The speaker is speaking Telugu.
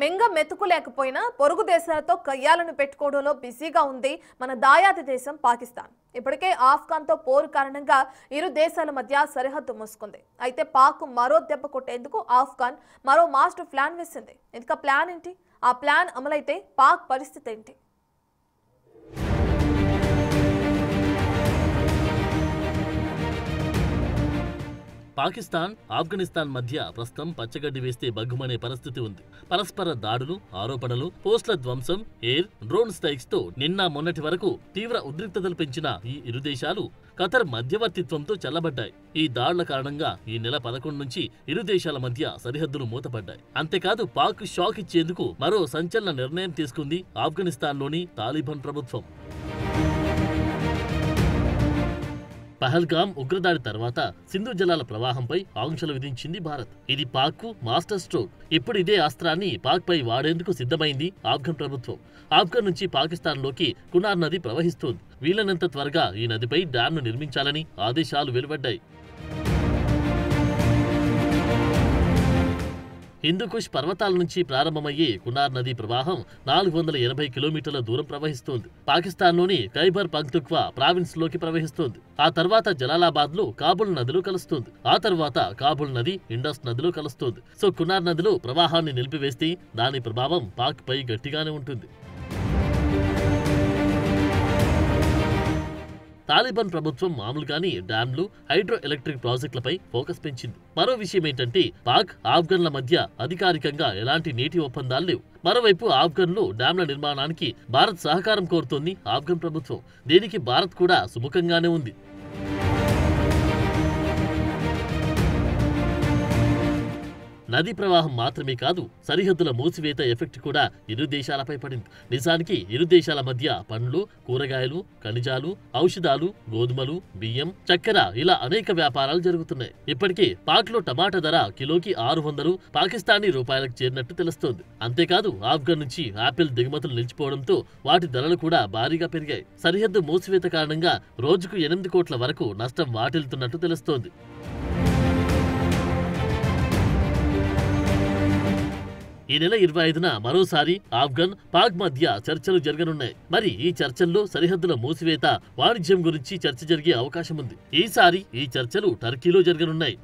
మెంగ మెతుకులేకపోయినా పొరుగు దేశాలతో కయ్యాలను పెట్టుకోవడంలో బిజీగా ఉంది మన దాయాది దేశం పాకిస్తాన్. ఇప్పటికే ఆఫ్ఘన్తో పోరు కారణంగా ఇరు దేశాల మధ్య సరిహద్దు మూసుకుంది. అయితే పాక్ మరో దెబ్బ కొట్టేందుకు ఆఫ్ఘన్ మరో మాస్టర్ ప్లాన్ వేసింది. ఇందుక ప్లాన్ ఏంటి? ఆ ప్లాన్ అమలైతే పాక్ పరిస్థితి ఏంటి? పాకిస్తాన్, ఆఫ్ఘనిస్తాన్ మధ్య ప్రస్తుతం పచ్చగడ్డి వేస్తే బగ్గుమనే పరిస్థితి ఉంది. పరస్పర దాడులు, ఆరోపణలు, పోస్టుల ధ్వంసం, ఎయిర్, డ్రోన్ స్ట్రైక్స్ తో నిన్న మొన్నటి వరకు తీవ్ర ఉద్రిక్తతలు పెంచిన ఈ ఇరు దేశాలు ఖతర్ మధ్యవర్తిత్వంతో చల్లబడ్డాయి. ఈ దాడుల కారణంగా ఈ నెల 11 నుంచి ఇరు దేశాల మధ్య సరిహద్దులు మూతపడ్డాయి. అంతేకాదు పాక్ షాక్ ఇచ్చేందుకు మరో సంచలన నిర్ణయం తీసుకుంది ఆఫ్ఘనిస్తాన్లోని తాలిబాన్ ప్రభుత్వం. పహల్గామ్ ఉగ్రదాడి తర్వాత సింధు జలాల ప్రవాహంపై ఆంక్షలు విధించింది భారత్. ఇది పాక్కు మాస్టర్ స్ట్రోక్. ఇప్పుడు ఇదే అస్త్రాన్ని పాక్ పై వాడేందుకు సిద్ధమైంది ఆఫ్ఘన్ ప్రభుత్వం. ఆఫ్ఘన్ నుంచి పాకిస్తాన్లోకి కునార్ నది ప్రవహిస్తోంది. వీలైనంత త్వరగా ఈ నదిపై డ్యాంను నిర్మించాలని ఆదేశాలు వెలువడ్డాయి. హిందూకుష్ పర్వతాల నుంచి ప్రారంభమయ్యే కునార్ నదీ ప్రవాహం 480 కిలోమీటర్ల దూరం ప్రవహిస్తోంది. పాకిస్తాన్లోని ఖైబర్ పఖ్తుంఖ్వా ప్రావిన్స్ లోకి ప్రవహిస్తోంది. ఆ తర్వాత జలాలాబాద్ లో కాబుల్ నదిలో కలుస్తోంది. ఆ తర్వాత కాబుల్ నది ఇండస్ నదిలో కలుస్తోంది. సో కునార్ నదిలో ప్రవాహాన్ని నిలిపివేస్తే దాని ప్రభావం పాక్ పై గట్టిగానే ఉంటుంది. తాలిబాన్ ప్రభుత్వం మామూలుగానే డ్యాంలు, హైడ్రో ఎలక్ట్రిక్ ప్రాజెక్టులపై ఫోకస్ పెంచింది. మరో విషయం ఏంటంటే పాక్, ఆఫ్ఘన్ల మధ్య అధికారికంగా ఎలాంటి నీటి ఒప్పందాలు లేవు. మరోవైపు ఆఫ్ఘన్లో డ్యాంల నిర్మాణానికి భారత్ సహకారం కోరుతోంది ఆఫ్ఘన్ ప్రభుత్వం. దీనికి భారత్ కూడా సుముఖంగానే ఉంది. నదీ ప్రవాహం మాత్రమే కాదు, సరిహద్దుల మూసివేత ఎఫెక్ట్ కూడా ఇరు దేశాలపై పడింది. నిజానికి ఇరు దేశాల మధ్య పండ్లు, కూరగాయలు, ఖనిజాలు, ఔషధాలు, గోధుమలు, బియ్యం, చక్కెర ఇలా అనేక వ్యాపారాలు జరుగుతున్నాయి. ఇప్పటికే పాక్లో టమాటా ధర కిలోకి 600 పాకిస్తానీ రూపాయలకు చేరినట్టు తెలుస్తోంది. అంతేకాదు ఆఫ్ఘన్ నుంచి ఆపిల్ దిగుమతులు నిలిచిపోవడంతో వాటి ధరలు కూడా భారీగా పెరిగాయి. సరిహద్దు మూసివేత కారణంగా రోజుకు 8 కోట్ల వరకు నష్టం వాటిల్తున్నట్టు తెలుస్తోంది. ఈ నెల 25న మరోసారి ఆఫ్ఘన్, పాక్ మధ్య చర్చలు జరగనున్నాయి. మరి ఈ చర్చల్లో సరిహద్దుల మూసివేత, వాణిజ్యం గురించి చర్చ జరిగే అవకాశం ఉంది. ఈసారి ఈ చర్చలు టర్కీలో జరగనున్నాయి.